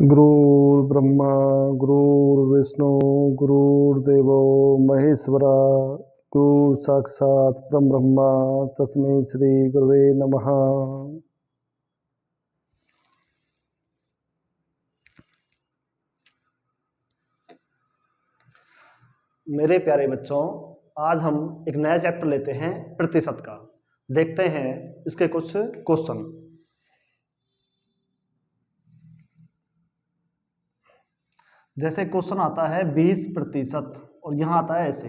गुरुर्ब्रह्मा गुरुर्विष्णु गुरुर्देवो महेश्वरा गुरु साक्षात् परब्रह्म तस्मै श्री गुरुवे नमः। मेरे प्यारे बच्चों, आज हम एक नया चैप्टर लेते हैं प्रतिशत का। देखते हैं इसके कुछ क्वेश्चन। जैसे क्वेश्चन आता है 20% और यहाँ आता है ऐसे।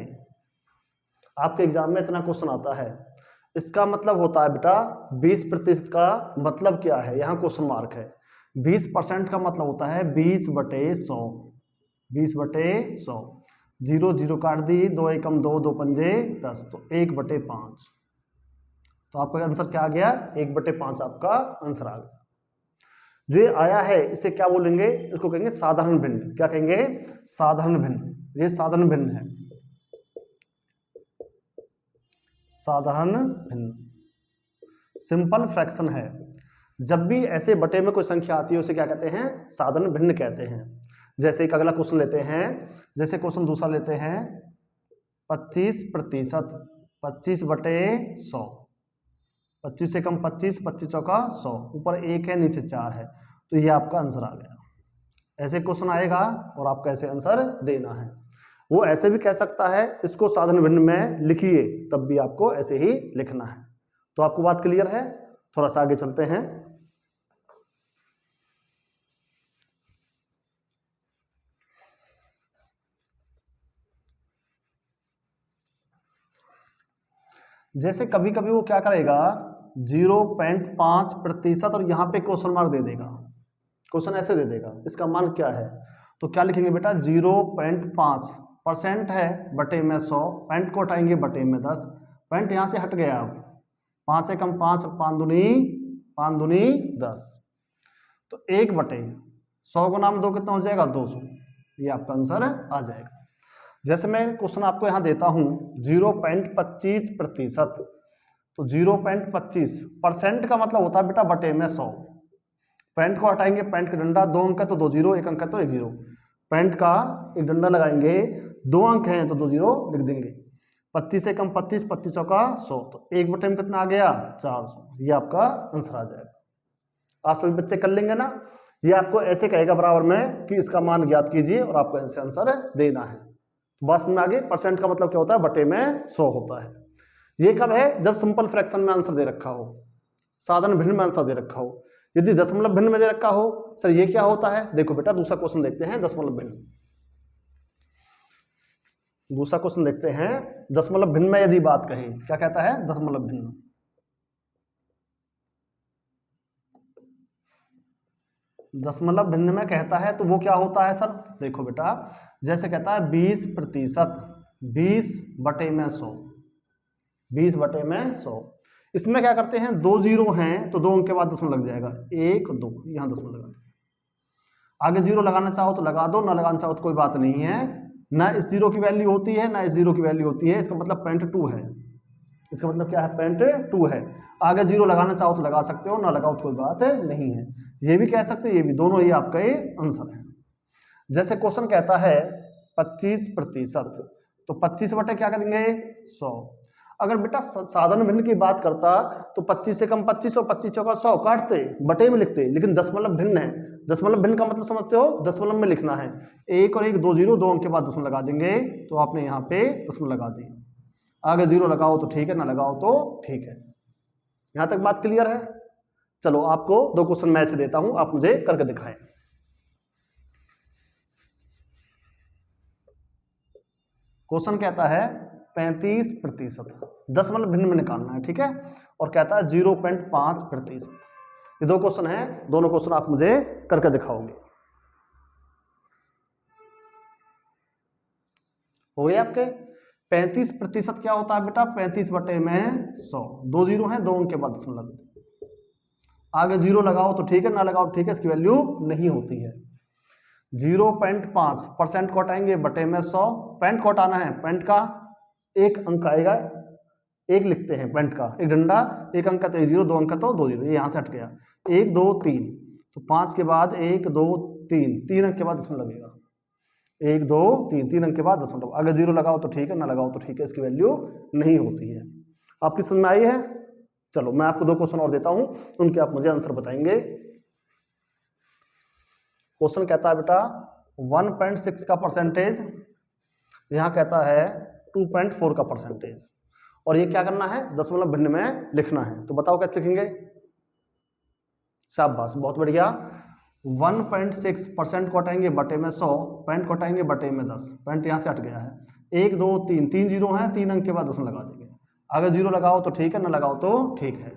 आपके एग्जाम में इतना क्वेश्चन आता है, इसका मतलब होता है बेटा 20% का मतलब क्या है, यहाँ क्वेश्चन मार्क है। 20% का मतलब होता है 20/100। 20/100, 0 0 काट दी, 2 एकम 2, 2 पंजे 10, तो 1/5। तो आपका आंसर क्या आ गया? 1/5 आपका आंसर आ गया। जो ये आया है इसे क्या बोलेंगे? इसको कहेंगे साधारण भिन्न। क्या कहेंगे? साधारण भिन्न। ये साधारण भिन्न है, साधारण भिन्न। सिंपल फ्रैक्शन है। जब भी ऐसे बटे में कोई संख्या आती है उसे क्या कहते हैं? साधारण भिन्न कहते हैं। जैसे एक अगला क्वेश्चन लेते हैं, जैसे क्वेश्चन दूसरा लेते हैं 25%। 25/100, 25 से कम 25, 25 चौका 100, ऊपर 1 है नीचे 4 है, तो ये आपका आंसर आ गया। ऐसे क्वेश्चन आएगा और आपको ऐसे आंसर देना है। वो ऐसे भी कह सकता है इसको साधारण भिन्न में लिखिए, तब भी आपको ऐसे ही लिखना है। तो आपको बात क्लियर है? थोड़ा सा आगे चलते हैं। जैसे कभी कभी वो क्या करेगा 0.5% और यहाँ पे क्वेश्चन मार्क दे देगा। क्वेश्चन ऐसे दे देगा, इसका मान क्या है? तो क्या लिखेंगे बेटा? 0.5% है बटे में 100, पॉइंट को हटाएंगे बटे में 10, पॉइंट यहाँ से हट गया। अब 5 से कम 5, 5 दूनी 10, तो 1/100 को नाम 2 कितना हो जाएगा? 200। ये आपका आंसर आ जाएगा। जैसे मैं क्वेश्चन आपको यहाँ देता हूँ 0.25%, तो 0.25% का मतलब होता है बेटा बटे में 100। पॉइंट को हटाएंगे, पॉइंट का डंडा, 2 अंक है तो 2 0, 1 अंक है तो 1 0। पॉइंट का एक डंडा लगाएंगे, 2 अंक हैं तो 2 0 लिख देंगे। 25 से कम 25, 25 चौका 100, तो 1/में कितना आ गया? 400। ये आपका आंसर आ जाएगा। आप सभी बच्चे कर लेंगे ना? ये आपको ऐसे कहेगा बराबर में कि इसका मान ज्ञात कीजिए और आपको ऐसे आंसर देना है। बस में आगे परसेंट का मतलब क्या होता है? बटे में 100 होता है। ये कब है? जब सिंपल फ्रैक्शन में आंसर दे रखा हो, साधारण भिन्न में आंसर दे रखा हो। यदि दशमलव भिन्न में दे रखा हो, सर ये क्या होता है? देखो बेटा दूसरा क्वेश्चन देखते हैं दशमलव भिन्न। दूसरा क्वेश्चन देखते हैं दशमलव भिन्न में यदि बात कहें, क्या कहता है दशमलव भिन्न? दशमलव भिन्न में कहता है तो वो क्या होता है सर? देखो बेटा, जैसे कहता है 20%, 20/100, 20/100। इसमें क्या करते हैं? 2 0 हैं तो 2 अंक के बाद दशमलव लग जाएगा, 1 2, यहाँ दशमलव लगा दो। आगे 0 लगाना चाहो तो लगा दो, ना लगाना चाहो तो कोई बात नहीं है। ना इस 0 की वैल्यू होती है, ना इस 0 की वैल्यू होती है। इसका मतलब 0.2 है। इसका मतलब क्या है? 0.2 है। आगे 0 लगाना चाहो तो लगा सकते हो, ना लगाओ तो कोई बात नहीं है। ये भी कह सकते, ये भी, दोनों ही आपका ये आंसर है। जैसे क्वेश्चन कहता है 25%, तो 25 बटे क्या करेंगे? 100। अगर बेटा साधारण भिन्न की बात करता तो 25 से कम 25 और 25 चौका 100 काटते, बटे में लिखते, लेकिन दशमलव भिन्न है। दशमलव भिन्न का मतलब समझते हो? दशमलव में लिखना है। 1 और 1 2 0, 2 अंक के बाद दशमलव लगा देंगे, तो आपने यहाँ पे दशमलव लगा दी। आगे 0 लगाओ तो ठीक है, ना लगाओ तो ठीक है। यहां तक बात क्लियर है? चलो आपको 2 क्वेश्चन मैं ऐसे देता हूं, आप मुझे करके दिखाएं। क्वेश्चन कहता है 35%, दशमलव भिन्न में निकालना है, ठीक है? और कहता है 0.5%। ये 2 क्वेश्चन है, दोनों क्वेश्चन आप मुझे करके दिखाओगे। हो गए आपके? 35% क्या होता है बेटा? 35/100, 2 0 है, 2 अंक के बाद दशमलव। आगे 0 लगाओ तो ठीक है, ना लगाओ ठीक है, इसकी वैल्यू नहीं होती है। 0.5% को हटाएंगे बटे में 100, पॉइंट को हटाना है, पॉइंट का 1 अंक आएगा, 1 लिखते हैं, पॉइंट का एक डंडा, 1 अंक का तो 1 0, 2 अंक का तो 2 0, ये यहाँ से हट गया। 1 2 3, तो 5 के बाद 1 2 3, 3 अंक के बाद दशमलव लगेगा। 1 2 3, 3 अंक के बाद दशमलव। अगर 0 लगाओ तो ठीक है, ना लगाओ तो ठीक है, इसकी वैल्यू नहीं होती है। आपकी समझ में आई है? चलो मैं आपको 2 क्वेश्चन और देता हूं, उनके आप मुझे आंसर बताएंगे। क्वेश्चन कहता है बेटा 1.6 का परसेंटेज, यहां कहता है 2.4 का परसेंटेज, और ये क्या करना है, दशमलव भिन्न में लिखना है। तो बताओ कैसे लिखेंगे? शाबाश, बहुत बढ़िया। 1.6% को हटाएंगे बटे में 100, पॉइंट को हटाएंगे बटे में 10, पॉइंट यहाँ से हट गया है। 1 2 3, 3 जीरो है, 3 अंक के बाद दशमलव लगा देंगे। अगर 0 लगाओ तो ठीक है, ना लगाओ तो ठीक है।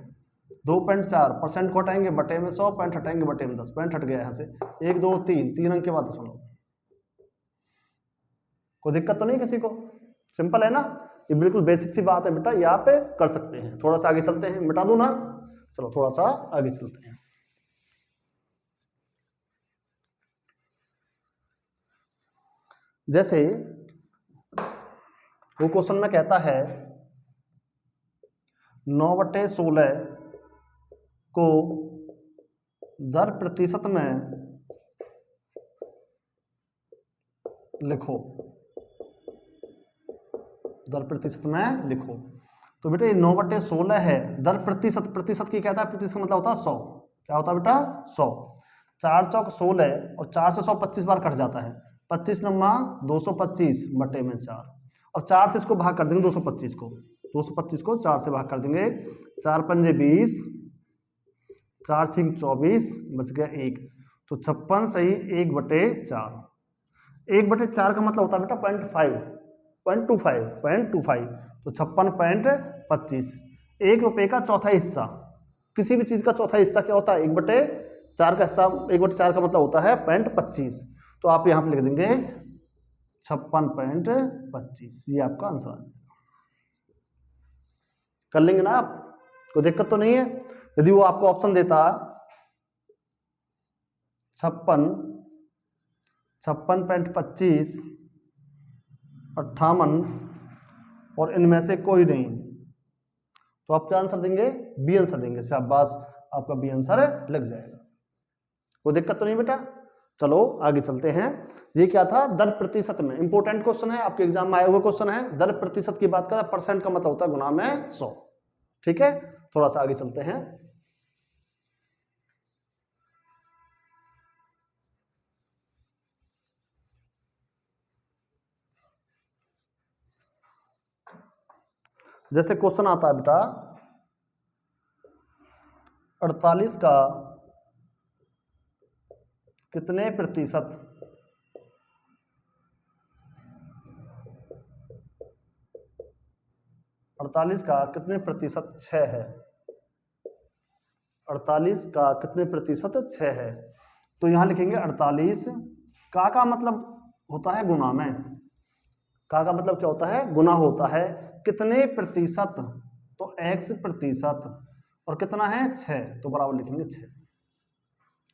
2.4% को हटाएंगे बटे में 100, पॉइंट हटाएंगे बटे में 10, पॉइंट हट गया यहाँ से। 1 2 3, 3 अंक के बाद दशमलव। कोई दिक्कत तो नहीं किसी को? सिंपल है ना, ये बिल्कुल बेसिक सी बात है बेटा, ये आप कर सकते हैं। थोड़ा सा आगे चलते हैं, मिटा दूं ना? चलो थोड़ा सा आगे चलते हैं। जैसे वो क्वेश्चन में कहता है 9/16 को दर प्रतिशत में लिखो, दर प्रतिशत में लिखो। तो बेटा ये 9/16 है, दर प्रतिशत, प्रतिशत की कहता है, प्रतिशत मतलब होता है 100। क्या होता है बेटा? 100। 4 चौक 16 और 4 से 100 25 बार कट जाता है। 25 नम्मा 225 बटे में 4। अब 4 से इसको भाग कर देंगे, 225 को 4 से भाग कर देंगे। 4 पंजे 20, 4 छिंग 24, बच गया 1। तो 56 सही 1/4। 1/4 का मतलब होता है बेटा 0.25। तो 56.25। 1 रुपये का चौथा हिस्सा, किसी भी चीज का चौथा हिस्सा क्या होता है? 1/4 का हिस्सा, 1/4 का मतलब होता है 0.25। तो आप यहाँ पे लिख देंगे 56.25। ये आपका आंसर आ जाएगा। कर लेंगे ना आप? कोई दिक्कत तो नहीं है? यदि वो आपको ऑप्शन देता 56.25, 58 और इनमें से कोई नहीं, तो आप क्या आंसर देंगे? बी आंसर देंगे। शाबाश, आपका बी आंसर लग जाएगा। कोई दिक्कत तो नहीं बेटा? चलो आगे चलते हैं। ये क्या था? दर प्रतिशत में। इंपॉर्टेंट क्वेश्चन है, आपके एग्जाम में आया हुआ क्वेश्चन है। दर प्रतिशत की बात करें, परसेंट का मतलब होता है गुना में 100। ठीक है, थोड़ा सा आगे चलते हैं। जैसे क्वेश्चन आता है बेटा 48 का कितने प्रतिशत 48 का कितने प्रतिशत 6 है? 48 का कितने प्रतिशत 6 है? तो यहां लिखेंगे 48 का मतलब होता है गुना में। का मतलब क्या होता है? गुना होता है। कितने प्रतिशत? तो x प्रतिशत, और कितना है? 6, तो बराबर लिखेंगे 6।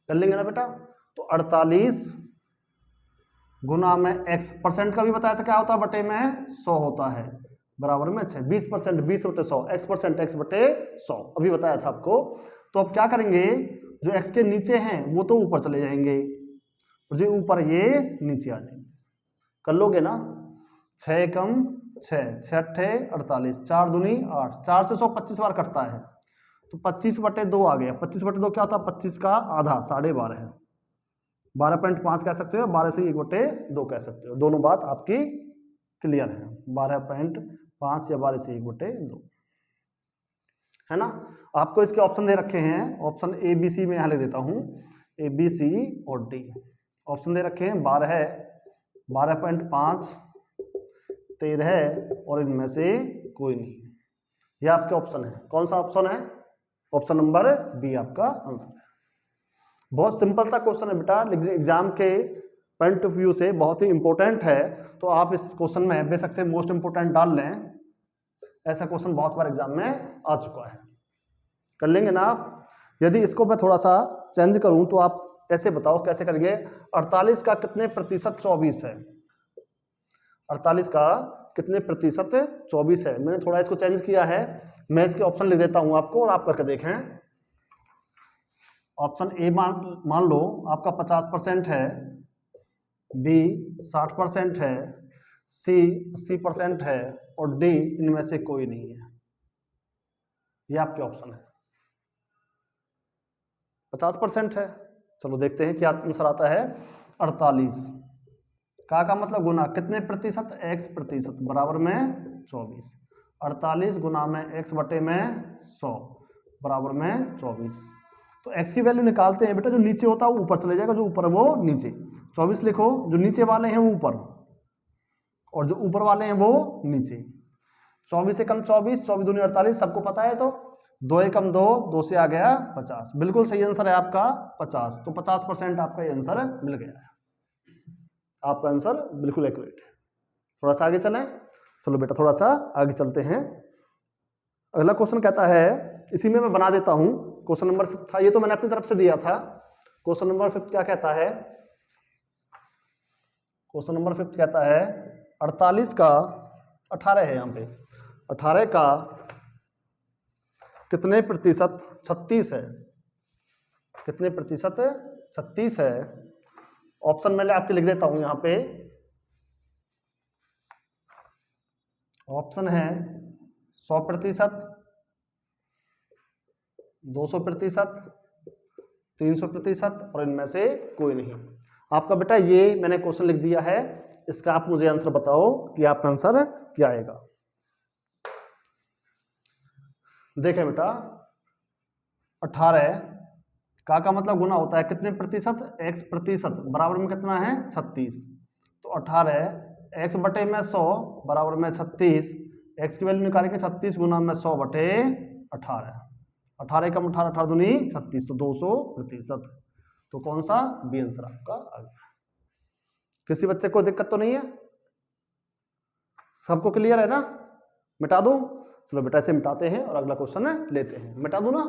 कर लेंगे ना बेटा? तो 48 गुना में x, परसेंट का भी बताया था क्या होता है? बटे में 100 होता है, बराबर में 6। 20%, 20/100, x% x बटे 100 अभी बताया था आपको। तो अब क्या करेंगे? जो x के नीचे हैं वो तो ऊपर चले जाएंगे, और जो ऊपर ये नीचे आ जाएंगे। कर लोगे ना? 6 कम 6, 6 48, 4 दूनी 8, 4 से 100 25 बार कटता है, तो 25/2 आ गया। 25/2 क्या होता है? 25 का आधा, 12.5 है। 12.5 कह सकते हो, 12 से 1/2 कह सकते हो। दोनों बात आपकी क्लियर है। 12.5 या 12 से 1/2 है ना? आपको इसके ऑप्शन दे रखे हैं, ऑप्शन ए बी सी में यहां लिख देता हूं, ए बी सी और डी ऑप्शन दे रखे हैं। 12 है, 12.5, 13 है, और इनमें से कोई नहीं। ये आपके ऑप्शन है। कौन सा ऑप्शन है? ऑप्शन नंबर बी आपका आंसर है। बहुत सिंपल सा क्वेश्चन है बेटा, लेकिन एग्जाम के पॉइंट ऑफ व्यू से बहुत ही इंपॉर्टेंट है। तो आप इस क्वेश्चन में बेशक से मोस्ट इंपोर्टेंट डाल लें, ऐसा क्वेश्चन बहुत बार एग्जाम में आ चुका है। कर लेंगे ना आप? यदि इसको मैं थोड़ा सा चेंज करूं तो आप ऐसे बताओ कैसे करेंगे? 48 का कितने प्रतिशत 24 है? 48 का कितने प्रतिशत 24 है? मैंने थोड़ा इसको चेंज किया है। मैं इसके ऑप्शन लिख देता हूं आपको, और आप करके देखें। ऑप्शन ए मान लो आपका 50% है, बी 60% है, सी 80% है और डी इनमें से कोई नहीं है। ये आपके ऑप्शन है। 50% है, चलो देखते हैं क्या आंसर आता है। 48 का मतलब गुना कितने प्रतिशत, x प्रतिशत बराबर में 24। 48 गुना में x बटे में 100 बराबर में 24। तो x की वैल्यू निकालते हैं बेटा, जो नीचे होता है वो ऊपर चले जाएगा, जो ऊपर है वो नीचे। 24 लिखो, जो नीचे वाले हैं वो ऊपर और जो ऊपर वाले हैं वो नीचे। 24 से कम 24, 24 दूनी 48, सबको पता है। तो 2 एकम 2, 2 से आ गया 50। बिल्कुल सही आंसर है आपका 50। तो 50% आपका ये आंसर मिल गया है। आपका आंसर बिल्कुल एक्यूरेट है। थोड़ा सा आगे चलें, चलो बेटा थोड़ा सा आगे चलते हैं। अगला क्वेश्चन कहता है, इसी में मैं बना देता हूं। क्वेश्चन नंबर 5 था, ये तो मैंने अपनी तरफ से दिया था। क्वेश्चन नंबर 5 क्या कहता है? क्वेश्चन नंबर 5 कहता है 48 का 18 है, यहाँ पे 18 का कितने प्रतिशत 36 है? कितने प्रतिशत 36 है? ऑप्शन मैं आपके लिख देता हूं यहाँ पे। ऑप्शन है 100%, 200%, 300% और इनमें से कोई नहीं। आपका बेटा ये मैंने क्वेश्चन लिख दिया है, इसका आप मुझे आंसर बताओ कि आपका आंसर क्या आएगा। देखें बेटा, 18 का मतलब गुना होता है कितने प्रतिशत, x प्रतिशत बराबर में कितना है 36। तो 18 x बटे में 100 बराबर में 36। x की वैल्यू निकालेंगे 36 गुना में 100 बटे 18। 18 कम 18, 18 दूनी 36, तो 200%। तो कौन सा बी आंसर आपका आ गया। किसी बच्चे को दिक्कत तो नहीं है? सबको क्लियर है ना? मिटा दूं? चलो बेटा इसे मिटाते हैं और अगला क्वेश्चन लेते हैं। मिटा दूं ना?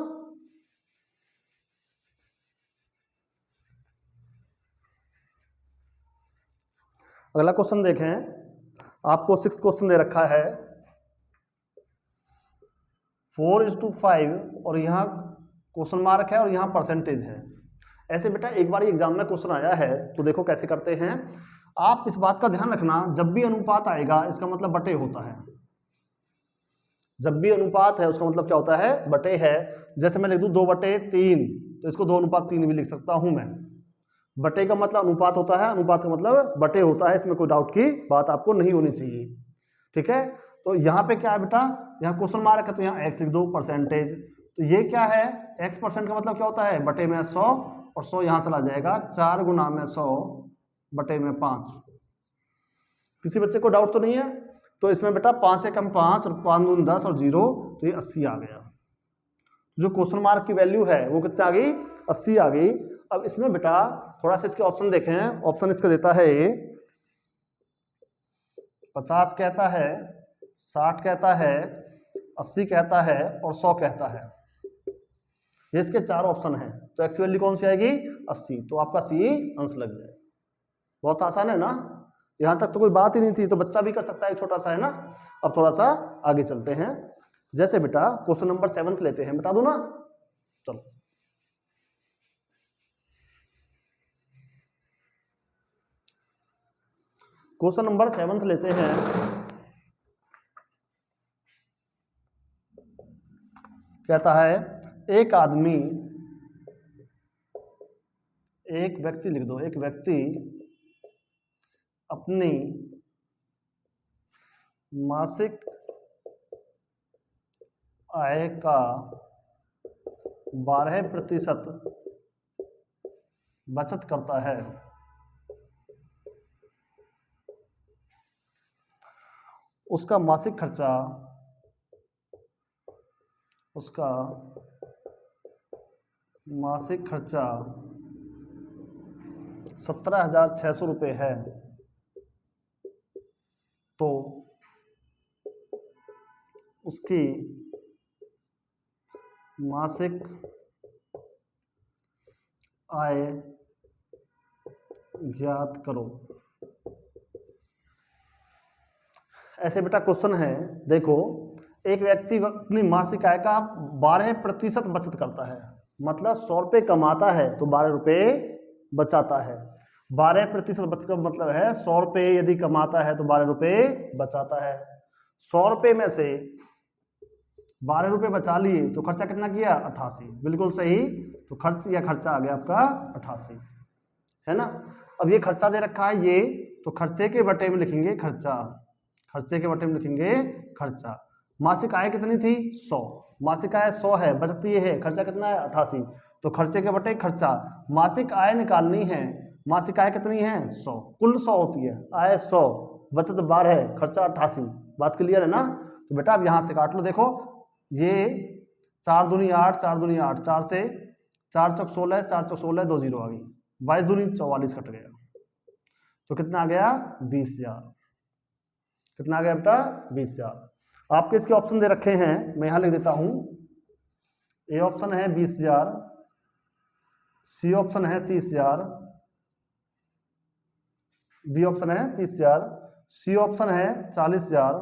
अगला क्वेश्चन देखें, आपको 6th क्वेश्चन दे रखा है 4:5 और यहाँ क्वेश्चन मार्क है और यहाँ परसेंटेज है। ऐसे बेटा एक बार एग्जाम में क्वेश्चन आया है, तो देखो कैसे करते हैं। आप इस बात का ध्यान रखना, जब भी अनुपात आएगा इसका मतलब बटे होता है। जब भी अनुपात है उसका मतलब क्या होता है, बटे है। जैसे मैं लिख दूं 2/3, तो इसको 2:3 भी लिख सकता हूं मैं। बटे का मतलब अनुपात होता है, अनुपात का मतलब बटे होता है, इसमें कोई डाउट की बात आपको नहीं होनी चाहिए। ठीक है, तो यहाँ पे क्या है बेटा, यहाँ क्वेश्चन मार्क है तो यहाँ x लिख दो, परसेंटेज। तो ये क्या है, x% का मतलब क्या होता है, बटे में 100 और 100 यहाँ चला जाएगा, 4 गुना में 100 बटे में 5। किसी बच्चे को डाउट तो नहीं है? तो इसमें बेटा 5 से कम 5 और 5 दूनी 10 और 0, तो ये 80 आ गया। जो क्वेश्चन मार्क की वैल्यू है वो कितना आ गई, 80 आ गई। अब इसमें बेटा थोड़ा सा इसके ऑप्शन देखें। ऑप्शन इसका देता है 50 कहता है, 60 कहता है, 80 कहता है और 100 कहता है। ये इसके 4 ऑप्शन हैं। तो एक्स वैल्यू कौन सी आएगी, 80। तो आपका सी आंसर लग जाएगा। बहुत आसान है ना? यहां तक तो कोई बात ही नहीं थी, तो बच्चा भी कर सकता है, छोटा सा है ना। अब थोड़ा सा आगे चलते हैं। जैसे बेटा क्वेश्चन नंबर 7 लेते हैं, बता दो ना, चलो। क्वेश्चन नंबर 7 लेते हैं। कहता है एक आदमी, एक व्यक्ति लिख दो, एक व्यक्ति अपनी मासिक आय का 12% बचत करता है। उसका मासिक खर्चा 17,600 रुपये है। तो उसकी मासिक आय ज्ञात करो। ऐसे बेटा क्वेश्चन है, देखो एक व्यक्ति अपनी मासिक आय का 12% बचत करता है। मतलब 100 रुपये कमाता है तो 12 रुपये बचाता है। 12% बचत का मतलब है 100 रुपये यदि कमाता है तो 12 रुपये बचाता है। 100 रुपये में से 12 रुपये बचा लिए तो खर्चा कितना किया? 88। बिल्कुल सही। तो खर्च या खर्चा आ गया आपका 88, है ना। अब ये खर्चा दे रखा है ये, तो खर्चे के बटे में लिखेंगे खर्चा, खर्चे के बटे में लिखेंगे खर्चा। मासिक आय कितनी थी? 100। मासिक आय 100 है, बचत ये है, खर्चा कितना है? 88। तो खर्चे के बटे खर्चा। मासिक आय निकालनी है, मासिक आय कितनी है? 100। कुल 100 होती है, आय 100, बचत 12 है, खर्चा 88। बात क्लियर है ना। तो बेटा अब यहाँ से काट लो। देखो ये 4 दूनी 8, 4 दूनी 8, 4 से 4 चौक 16, 4 चौक 16, 2 जीरो आ गई, 22 दूनी 44 कट गया। तो कितना आ गया? 20,000। कितना आ गया बेटा? 20,000। आपके इसके ऑप्शन दे रखे हैं, मैं यहाँ लिख देता हूँ। ए ऑप्शन है 20,000, सी ऑप्शन है 30,000, बी ऑप्शन है 30,000, सी ऑप्शन है 40,000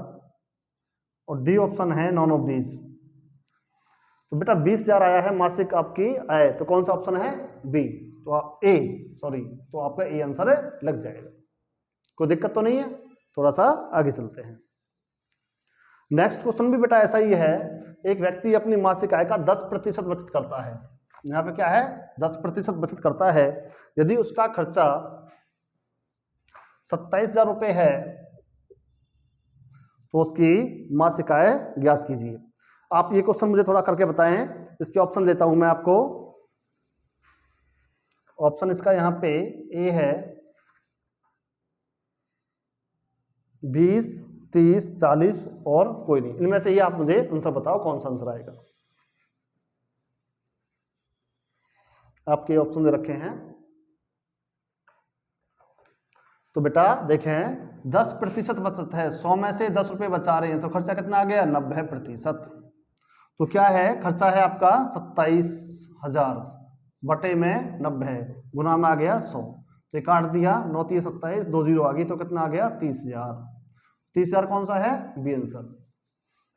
और डी ऑप्शन है नॉन ऑफ दीज। तो बेटा 20,000 आया है मासिक आपकी आय, तो कौन सा ऑप्शन है? बी। तो ए, सॉरी, तो आपका ए आंसर लग जाएगा। कोई दिक्कत तो नहीं है। थोड़ा सा आगे चलते हैं। नेक्स्ट क्वेश्चन भी बेटा ऐसा ही है। एक व्यक्ति अपनी मासिक आय का 10% बचत करता है। यहाँ पे क्या है? 10% बचत करता है। यदि उसका खर्चा 27,000 रुपये है तो उसकी मासिक आय ज्ञात कीजिए। आप ये क्वेश्चन मुझे थोड़ा करके बताएं। इसके ऑप्शन देता हूं मैं आपको। ऑप्शन इसका यहाँ पे ए है 20, 30, 40 और कोई नहीं। इनमें से ये आप मुझे आंसर बताओ कौन सा आंसर आएगा। आपके ऑप्शन दे रखे हैं। तो बेटा देखें 10% बचत है, 100 में से 10 रुपये बचा रहे हैं तो खर्चा कितना आ गया? 90%। तो क्या है? खर्चा है आपका 27,000 बटे में 90 गुना में आ गया 100। तो ये काट दिया, 9 3 27, 2 जीरो आ गई, तो कितना आ गया? 30,000। 30,000 कौन सा है? B answer.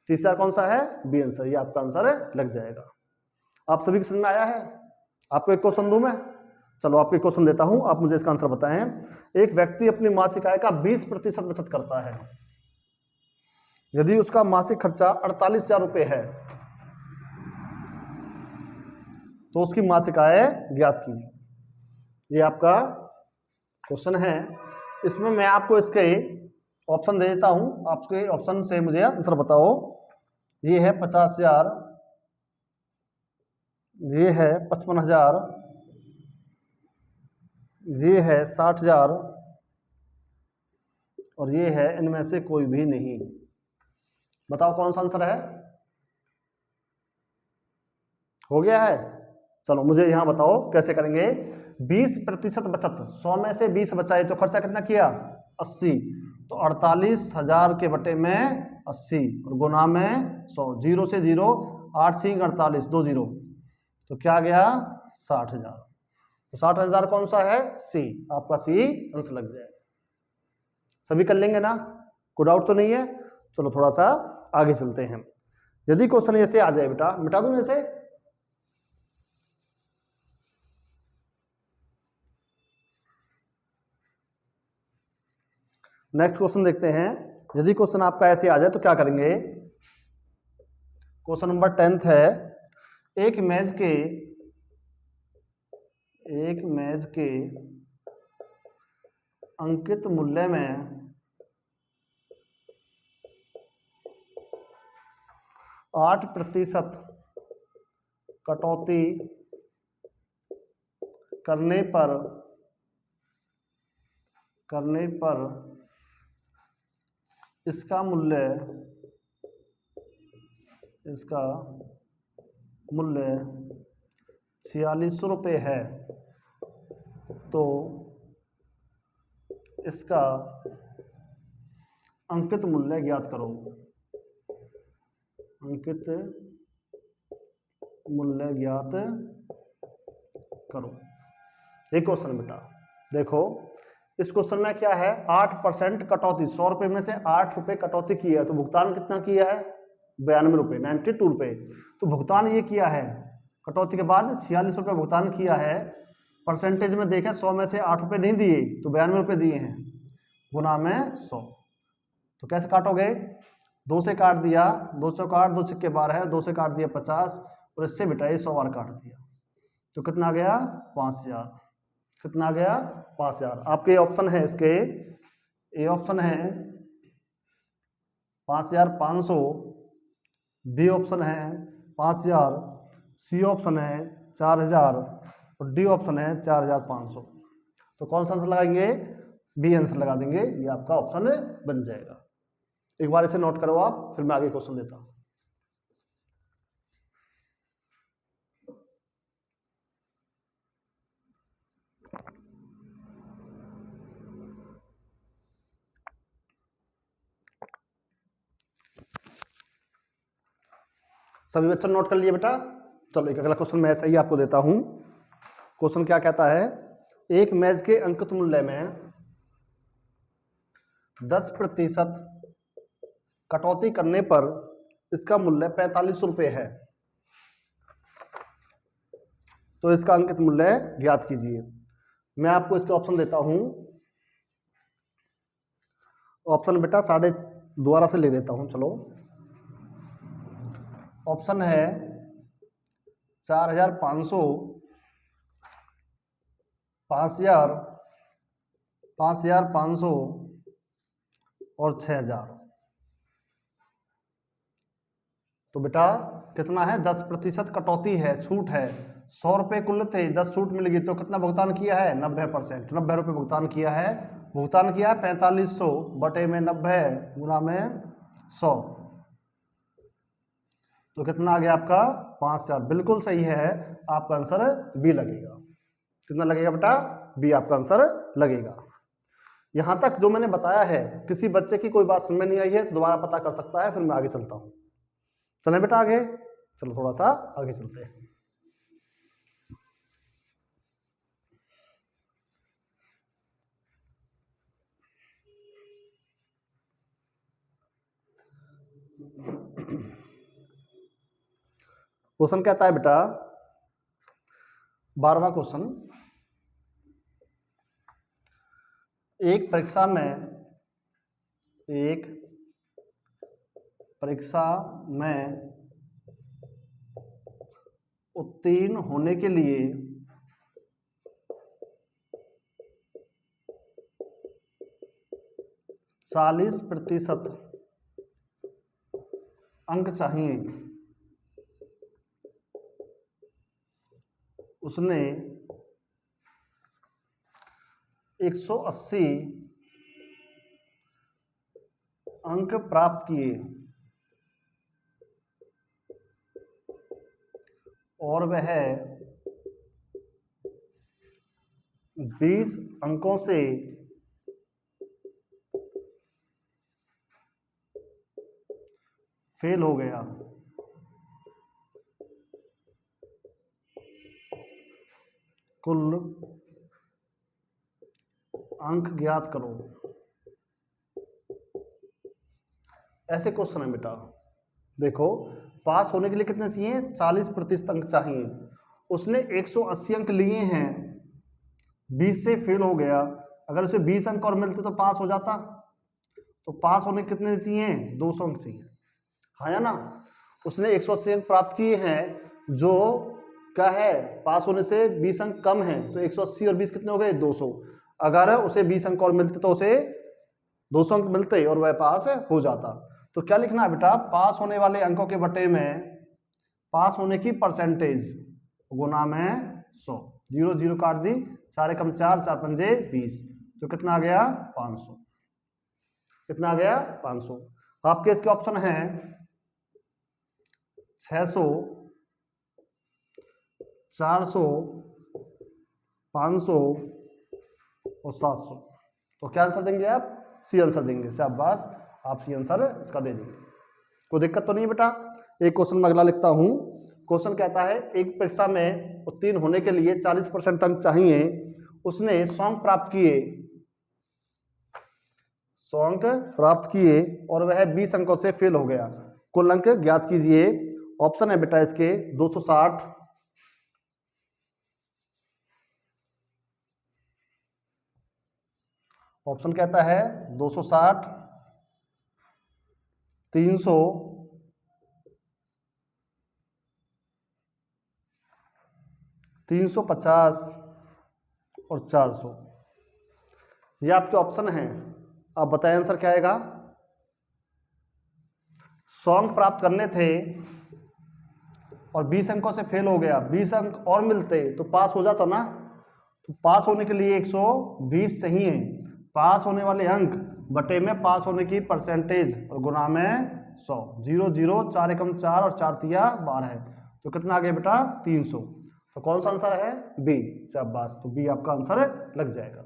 30,000 कौन सा है? B answer. ये आपका आंसर लग जाएगा। आप सभी को समझ में आया है? आपको एक क्वेश्चन दूं मैं? चलो आपको एक क्वेश्चन देता हूं, आप मुझे इसका आंसर बताएं। एक व्यक्ति अपनी मासिक आय का 20% बचत करता है। यदि उसका मासिक खर्चा 48,000 रुपये है तो उसकी मासिक आय ज्ञात कीजिए। ये आपका क्वेश्चन है। इसमें मैं आपको इसके ऑप्शन दे देता हूं, आपके ऑप्शन से मुझे आंसर बताओ। ये है 50,000, ये है 55,000, ये है 60,000 और ये है इनमें से कोई भी नहीं। बताओ कौन सा आंसर है? हो गया है? चलो मुझे यहां बताओ कैसे करेंगे। 20% बचत, 100 में से 20 बचाए तो खर्चा कितना किया? 80। तो 48,000 के बटे में 80 और गुना में 100, 0 से 0, 8 सिंह 48, 2 जीरो, तो क्या गया? 60,000। तो 60,000 कौन सा है? सी। आपका सी आंसर लग जाएगा। सभी कर लेंगे ना? कोई डाउट तो नहीं है? चलो थोड़ा सा आगे चलते हैं। यदि क्वेश्चन ऐसे आ जाए बेटा, मिटा दूं ऐसे? नेक्स्ट क्वेश्चन देखते हैं। यदि क्वेश्चन आपका ऐसे आ जाए तो क्या करेंगे? क्वेश्चन नंबर 10 है। एक मैच के अंकित मूल्य में 8% कटौती करने पर इसका मूल्य 4600 रुपये है, तो इसका अंकित मूल्य ज्ञात करो। अंकित मूल्य ज्ञात करो। एक क्वेश्चन बेटा देखो, इस क्वेश्चन में क्या है? 8% कटौती, 100 रुपये में से 8 रुपये कटौती की है, तो भुगतान कितना किया है? 92 रुपये, 92 रुपये। तो भुगतान ये किया है कटौती के बाद 46 रुपये भुगतान किया है, परसेंटेज में देखें 100 में से 8 रुपये नहीं दिए तो 92 रुपये दिए हैं, गुना में 100। तो कैसे काटोगे, 2 से काट दिया, 2 चौक 8, 2 छक्के 12, 2 से काट दिया 50 और इससे बेटा ये 100 बार काट दिया, तो कितना आ गया 5000। कितना आ गया 5000। आपके ऑप्शन है इसके, ए ऑप्शन है 5500, बी ऑप्शन है 5000, सी ऑप्शन है 4000 और डी ऑप्शन है 4500। तो कौन सा आंसर लगाएंगे, बी आंसर लगा देंगे, ये आपका ऑप्शन बन जाएगा। एक बार इसे नोट करो आप, फिर मैं आगे क्वेश्चन देता हूं। सभी बच्चे नोट कर लिए बेटा। चलो एक अगला क्वेश्चन मैं ऐसा ही आपको देता हूं। क्वेश्चन क्या कहता है, एक मेज के अंकित मूल्य में 10% कटौती करने पर इसका मूल्य 45 रुपये है, तो इसका अंकित मूल्य ज्ञात कीजिए। मैं आपको इसके ऑप्शन देता हूं। ऑप्शन बेटा साढ़े दोबारा से ले देता हूं, चलो। ऑप्शन है 4500, 5000, 5500 और 6000। तो बेटा कितना है, 10% कटौती है, छूट है। 100 रुपये कुल थे, 10 छूट मिल गई, तो कितना भुगतान किया है 90%, 90 रुपये भुगतान किया है। भुगतान किया है 4500 बटे में 90 गुना में 100, तो कितना आ गया आपका 5000। बिल्कुल सही है, आपका आंसर बी लगेगा। कितना लगेगा बेटा, बी आपका आंसर लगेगा। यहां तक जो मैंने बताया है, किसी बच्चे की कोई बात समझ नहीं आई है तो दोबारा पता कर सकता है, फिर मैं आगे चलता हूं। चलें बेटा आगे, चलो थोड़ा सा आगे चलते हैं। क्वेश्चन कहता है बेटा, 12वां क्वेश्चन, एक परीक्षा में उत्तीर्ण होने के लिए 40% अंक चाहिए। उसने 180 अंक प्राप्त किए और वह 20 अंकों से फेल हो गया। कुल अंक ज्ञात करो। ऐसे क्वेश्चन है बेटा, देखो पास होने के लिए कितने चाहिए, 40% अंक चाहिए। उसने 180 अंक लिए हैं, 20 से फेल हो गया। अगर उसे 20 अंक और मिलते तो पास हो जाता। तो पास होने कितने चाहिए, 200 अंक चाहिए, हाँ या ना। उसने 180 अंक प्राप्त किए हैं, जो क्या है, पास होने से 20 अंक कम है, तो 180 और 20 कितने हो गए, 200। अगर उसे 20 अंक और मिलते तो उसे 200 अंक मिलते और वह पास हो जाता। तो क्या लिखना है बेटा, पास होने वाले अंकों के बटे में पास होने की परसेंटेज गुना में 100। 0 0 काट दी, 4 एकम 4, 4 पंजे 20, तो कितना आ गया 500। कितना आ गया 500। आपके इसके ऑप्शन हैं 600, 400, 500 और 700। तो क्या आंसर देंगे आप, सी आंसर देंगे। शाबाश, आप सी आंसर इसका दे देंगे, कोई दिक्कत तो नहीं बेटा। एक क्वेश्चन मैं अगला लिखता हूं। क्वेश्चन कहता है, एक परीक्षा में उत्तीर्ण होने के लिए 40% अंक चाहिए। उसने 100 अंक प्राप्त किए, 100 अंक प्राप्त किए और वह 20 अंकों से फेल हो गया। कुल अंक ज्ञात कीजिए। ऑप्शन है बेटा इसके 260, ऑप्शन कहता है 260, 300, 350 और 400। ये आपके ऑप्शन हैं। आप बताएं आंसर क्या आएगा। 100 अंक प्राप्त करने थे और 20 अंकों से फेल हो गया, 20 अंक और मिलते तो पास हो जाता ना। तो पास होने के लिए 120 चाहिए, पास होने वाले अंक बटे में पास होने की परसेंटेज और गुना में 100। 0 0 4 एकम 4 और 4 तिया 12 है, तो कितना आ गया बेटा 300। तो कौन सा आंसर है बी। शाबाश, तो बी आपका आंसर लग जाएगा।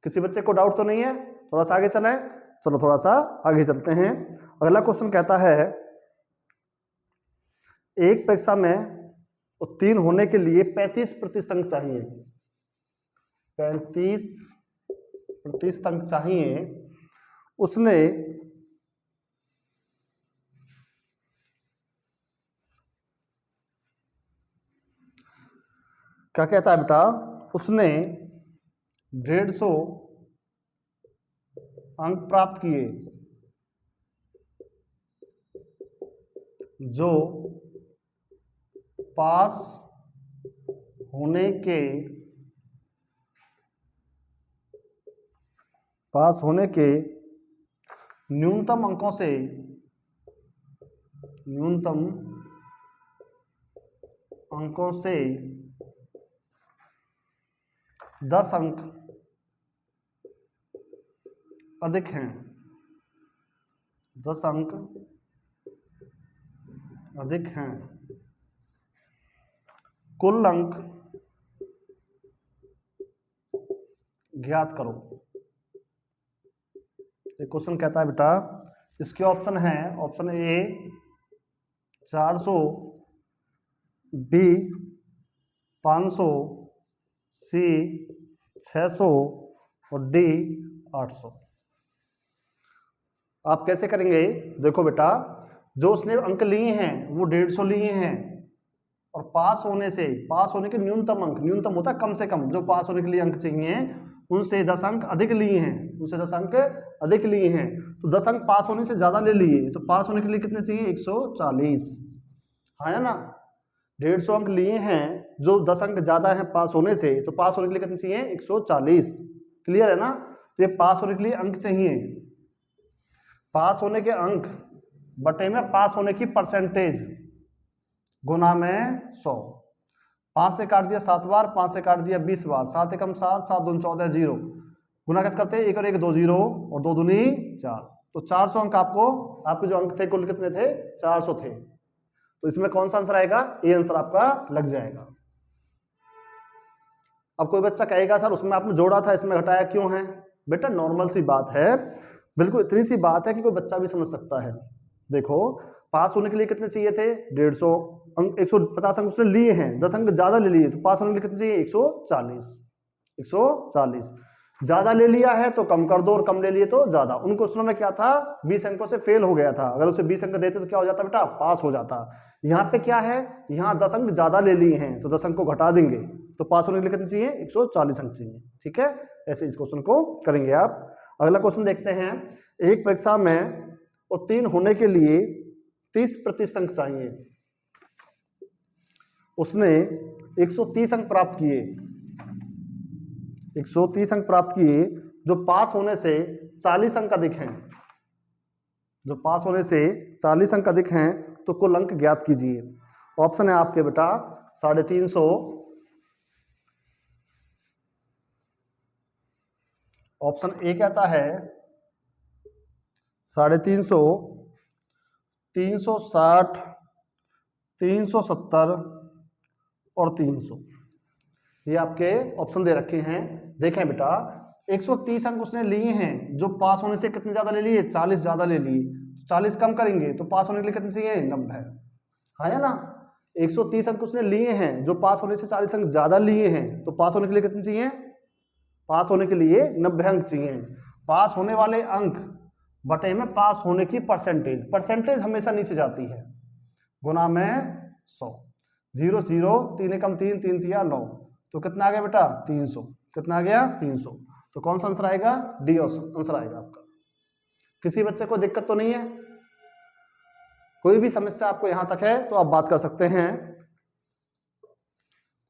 किसी बच्चे को डाउट तो नहीं है। थोड़ा सा आगे चलें, चलो थोड़ा सा आगे चलते हैं। अगला क्वेश्चन कहता है एक परीक्षा में उत्तीर्ण होने के लिए 35% अंक चाहिए, 35% अंक चाहिए। उसने क्या कहता है बेटा, उसने 150 अंक प्राप्त किए जो पास होने के न्यूनतम अंकों से 10 अंक अधिक हैं, 10 अंक अधिक हैं। कुल अंक ज्ञात करो। एक क्वेश्चन कहता है बेटा, इसके ऑप्शन है, ऑप्शन ए 400, बी 500, सी 600 और डी 800। आप कैसे करेंगे, देखो बेटा, जो उसने अंक लिए हैं वो 150 लिए हैं और पास होने के न्यूनतम अंक, न्यूनतम होता है कम से कम, जो पास होने के लिए अंक चाहिए उनसे 10 अंक अधिक लिए हैं, उनसे 10 अंक अधिक लिए हैं। तो 10 अंक पास होने से ज्यादा ले लिए, तो पास होने के लिए कितने चाहिए 140। हाँ है ना, 150 अंक लिए हैं, जो 10 अंक ज्यादा है पास होने से, तो पास होने के लिए कितने चाहिए 140। क्लियर है ना। तो ये पास होने के लिए अंक चाहिए, पास होने के अंक बटे में पास होने की परसेंटेज गुना में 100। 5 से काट दिया 7 बार, 5 से काट दिया 20 बार, 7 एकम 7, 7 दूनी 14, 0 गुना कैसे करते हैं, 1 और 1 2 0 और 2 दूनी 4। तो 400 अंक आपके जो अंक थे कुल कितने थे 400 थे। तो इसमें कौन सा आंसर आएगा, ये आंसर आपका लग जाएगा। अब कोई बच्चा कहेगा सर उसमें आपने जोड़ा था इसमें घटाया क्यों है। बेटा नॉर्मल सी बात है, बिल्कुल इतनी सी बात है कि कोई बच्चा भी समझ सकता है। देखो पास होने के लिए कितने चाहिए थे 150 अंक, 150 अंक उसने लिए हैं, 10 अंक ज्यादा ले लिए, तो पास होने के लिए कितने चाहिए 140। ज्यादा ले लिया है तो कम कर दो और कम ले लिए तो ज्यादा। उन क्वेश्चनों में क्या था 20 अंकों से फेल हो गया था, अगर उसे 20 अंक देते तो क्या हो जाता बेटा पास हो जाता। यहाँ पे क्या है, यहाँ 10 अंक ज्यादा ले लिए हैं तो 10 अंक को घटा देंगे, तो पास होने के लिए कितने चाहिए 140 अंक चाहिए। ठीक है, ऐसे इस क्वेश्चन को करेंगे आप। अगला क्वेश्चन देखते हैं, एक परीक्षा में उत्तीर्ण होने के लिए 30% अंक चाहिए। उसने 130 अंक प्राप्त किए, 130 अंक प्राप्त किए जो पास होने से 40 अंक अधिक हैं, जो पास होने से 40 अंक अधिक हैं, तो कुल अंक ज्ञात कीजिए। ऑप्शन है आपके बेटा 350, ऑप्शन ए कहता है 350, 360, 370 और 300। ये आपके ऑप्शन दे रखे हैं। देखें बेटा 130 अंक उसने लिए हैं, जो पास होने से कितने ज्यादा ले लिए 40 ज्यादा ले लिए, 40 कम करेंगे तो पास होने के लिए कितने चाहिए 90। हाँ है ना, 130 अंक उसने लिए हैं, जो पास होने से 40 अंक ज्यादा लिए हैं, तो पास होने के लिए कितने चाहिए, पास होने के लिए 90 अंक चाहिए। पास होने वाले अंक बटे में पास होने की परसेंटेज, परसेंटेज हमेशा नीचे जाती है, गुना में 100। 0 0 3 एकम 3, 3 तिया 9, तो कितना आ गया बेटा 300। कितना आ गया 300। तो कौन सा आंसर आएगा? डी आंसर आएगा आपका। किसी बच्चे को दिक्कत तो नहीं है? कोई भी समस्या आपको यहां तक है तो आप बात कर सकते हैं,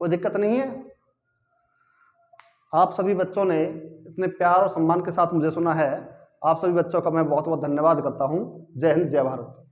कोई दिक्कत नहीं है? आप सभी बच्चों ने इतने प्यार और सम्मान के साथ मुझे सुना है, आप सभी बच्चों का मैं बहुत बहुत धन्यवाद करता हूं। जय हिंद, जय भारत।